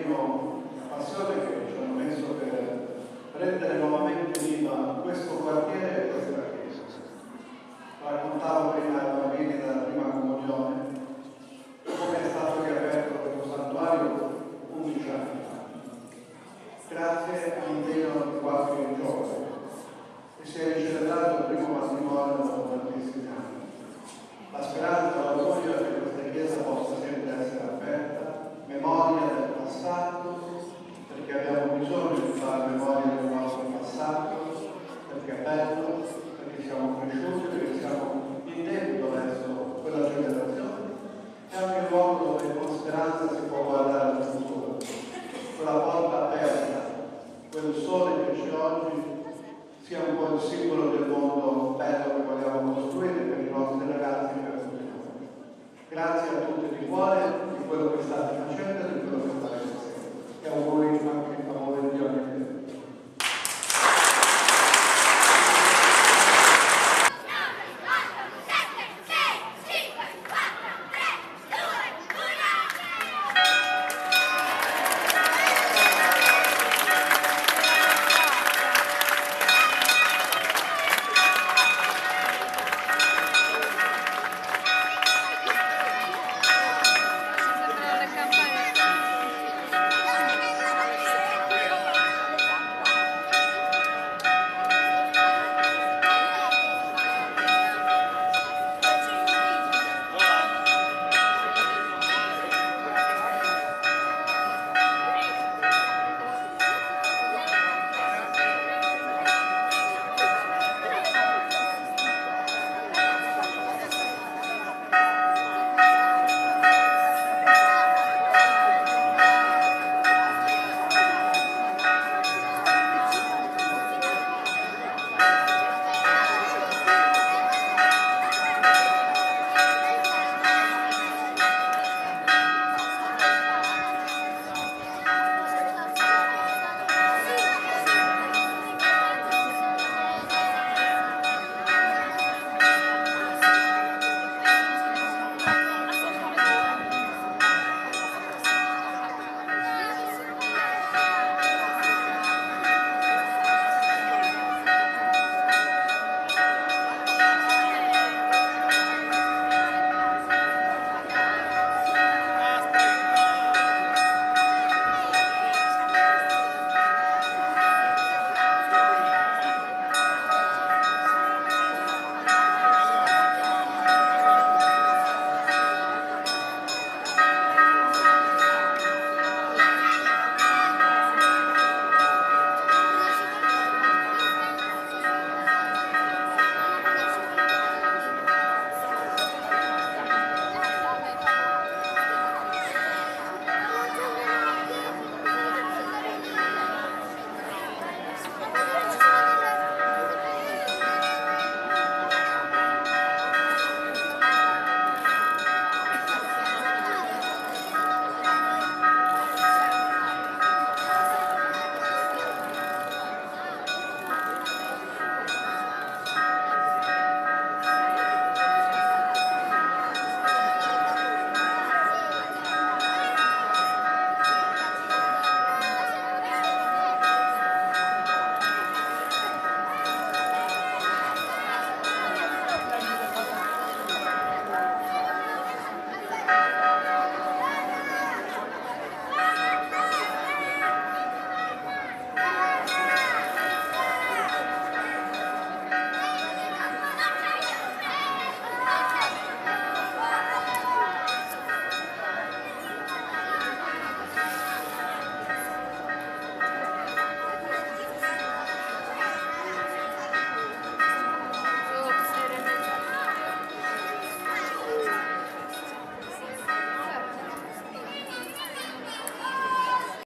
l'impegno, la passione che ci hanno messo per rendere nuovamente viva questo quartiere e questa chiesa. Raccontavo prima ai bambini della prima comunione come è stato riaperto questo santuario 11 anni fa, grazie all'impegno di qualche giovane, e si è celebrato il primo matrimonio dopo tantissimi anni. La speranza, l'augurio è che questa chiesa possa sempre essere aperta, memoria del passato, perché abbiamo bisogno di fare memoria del nostro passato, perché è bello, perché siamo cresciuti, perché siamo in debito verso quella generazione. È anche un luogo dove con speranza si può guardare al futuro, quella porta aperta, quel sole che c'è oggi sia un po' il simbolo del mondo bello che vogliamo costruire per i nostri ragazzi e per tutti noi. Grazie a tutti di cuore di quello che state facendo e di quello che